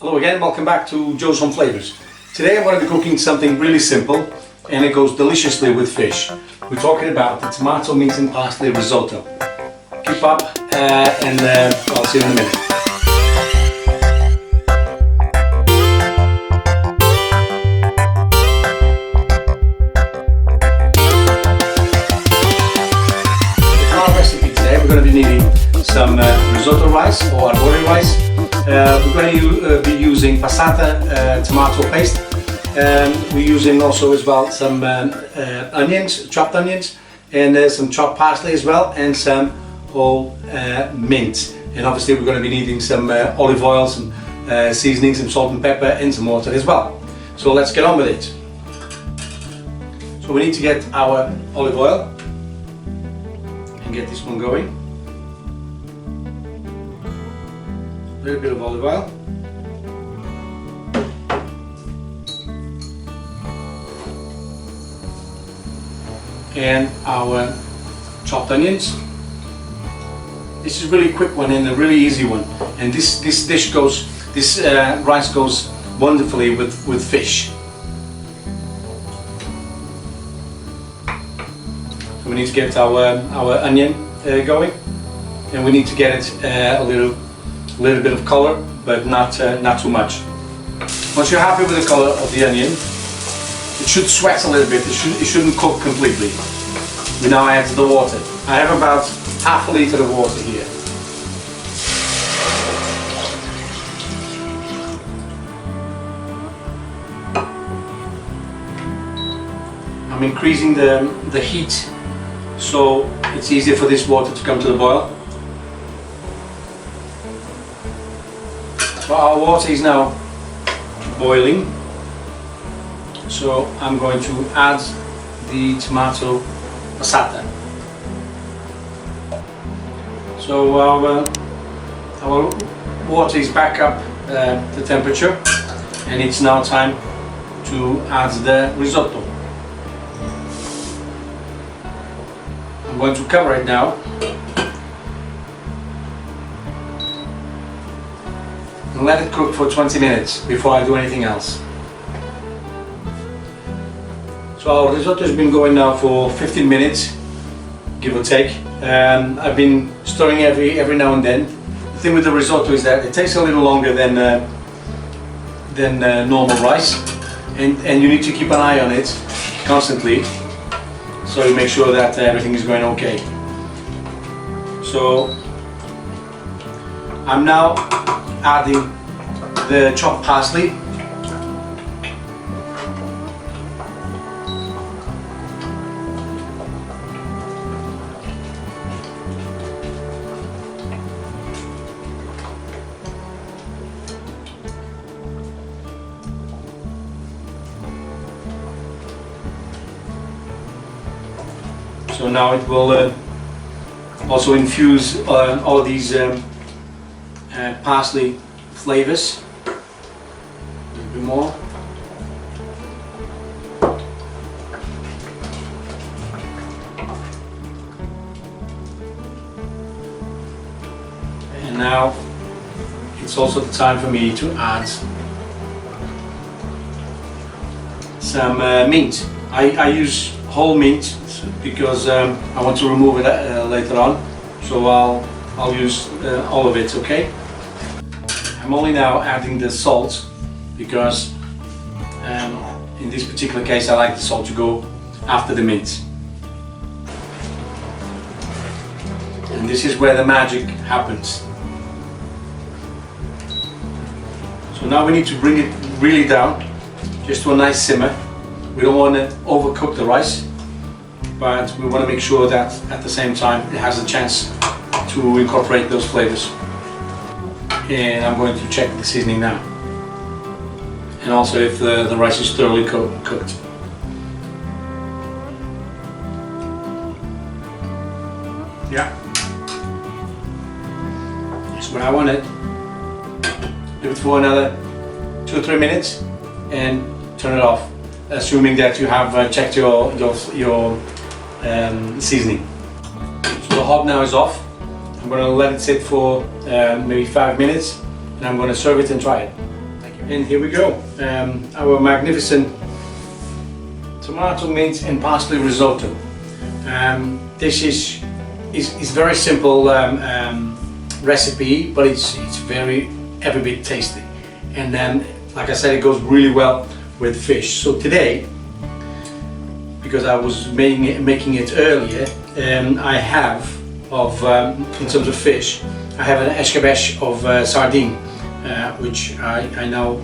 Hello again, welcome back to Joe's Home Flavors. Today I'm going to be cooking something really simple and it goes deliciously with fish. We're talking about the tomato, mint and parsley risotto. Keep up and I'll see you in a minute. In our recipe today we're going to be needing some risotto rice or arbori rice. We're going to be using passata tomato paste. We're using also as well some onions, chopped onions, and some chopped parsley as well, and some whole mint. And obviously we're going to be needing some olive oil, some seasoning, some salt and pepper, and some water as well. So let's get on with it. So we need to get our olive oil and get this one going. A little bit of olive oil. And our chopped onions. This is really a quick one and a really easy one. And this rice goes wonderfully with fish. So we need to get our onion going, and we need to get it a little bit of color, but not too much. Once you're happy with the color of the onion, it should sweat a little bit. It shouldn't cook completely. We now add the water. I have about half a liter of water here. I'm increasing the heat so it's easier for this water to come to the boil. So our water is now boiling, so I'm going to add the tomato passata. So our water is back up the temperature, and it's now time to add the risotto. I'm going to cover it now and let it cook for 20 minutes before I do anything else. So our risotto has been going now for 15 minutes, give or take. I've been stirring every now and then. The thing with the risotto is that it takes a little longer than normal rice, and you need to keep an eye on it constantly, so you make sure that everything is going okay. So I'm now adding the chopped parsley. So now it will also infuse all these parsley flavors. A little bit more. And now it's also the time for me to add some mint. I use whole mint because I want to remove it later on, so I'll use all of it, okay? I'm only now adding the salt because in this particular case I like the salt to go after the mint. And this is where the magic happens. So now we need to bring it really down, just to a nice simmer. We don't want to overcook the rice, but we want to make sure that at the same time it has a chance to incorporate those flavors. And I'm going to check the seasoning now, and also if the rice is thoroughly cooked. Yeah, that's what I wanted. Leave it for another 2 or 3 minutes and turn it off, assuming that you have checked your seasoning. So the hob now is off. I'm going to let it sit for maybe 5 minutes, and I'm going to serve it and try it. And here we go, our magnificent tomato, mint and parsley risotto. This is very simple recipe, but it's very every bit tasty. And then, like I said, it goes really well with fish. So today, because I was making it earlier, I have in terms of fish, I have an escabeche of sardine, which I now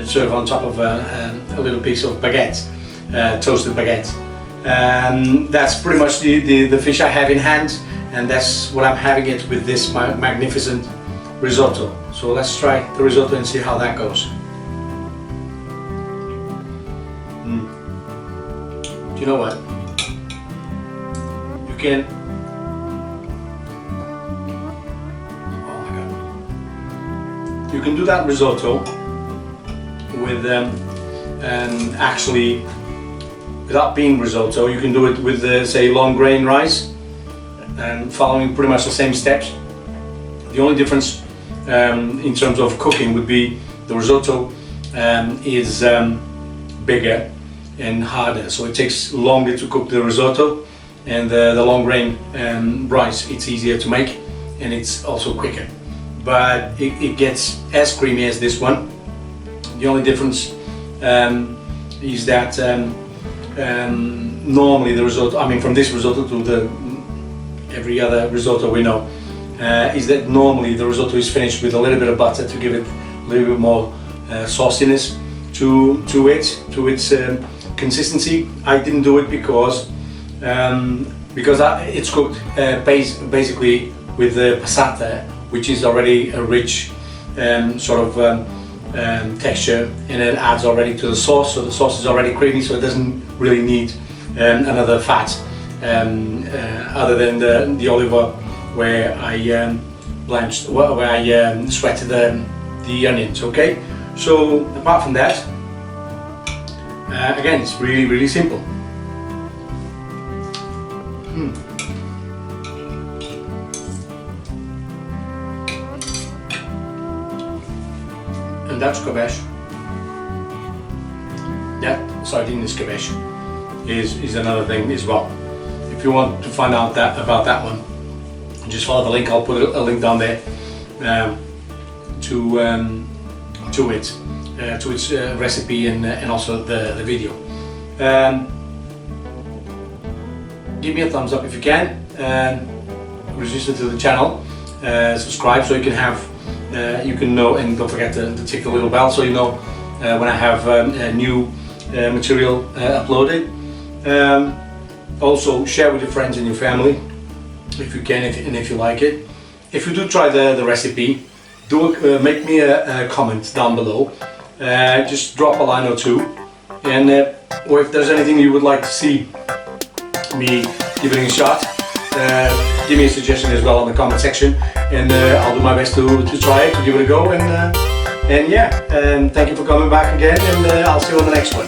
serve on top of a little piece of baguette, toasted baguette. That's pretty much the fish I have in hand, and that's what I'm having it with this magnificent risotto. So let's try the risotto and see how that goes. Do you know what? You can. Oh my God! You can do that risotto with actually, without being risotto, you can do it with say long grain rice, and following pretty much the same steps. The only difference in terms of cooking would be the risotto is bigger and harder, so it takes longer to cook the risotto, and the long grain rice, it's easier to make and it's also quicker, but it gets as creamy as this one. The only difference is that normally the risotto, I mean from this risotto to every other risotto we know, is that normally the risotto is finished with a little bit of butter to give it a little bit more sauciness to its consistency. I didn't do it because it's cooked basically with the passata, which is already a rich sort of texture, and it adds already to the sauce, so the sauce is already creamy, so it doesn't really need another fat other than the olive oil where I blanched, where I sweated the onions. Okay, so apart from that, again, it's really simple. And that escabeche, that sardine escabeche is another thing as well. If you want to find out about that one, just follow the link. I'll put a link down there to its recipe and also the video. Give me a thumbs up if you can. Register to the channel. Subscribe so you can have you can know, and don't forget to tick the little bell so you know when I have new material uploaded. Also share with your friends and your family if you can, and if you like it. If you do try the recipe, make me a comment down below. Just drop a line or two, and or if there's anything you would like to see me giving a shot, give me a suggestion as well in the comment section, and I'll do my best to try it, to give it a go, and yeah, thank you for coming back again, and I'll see you on the next one.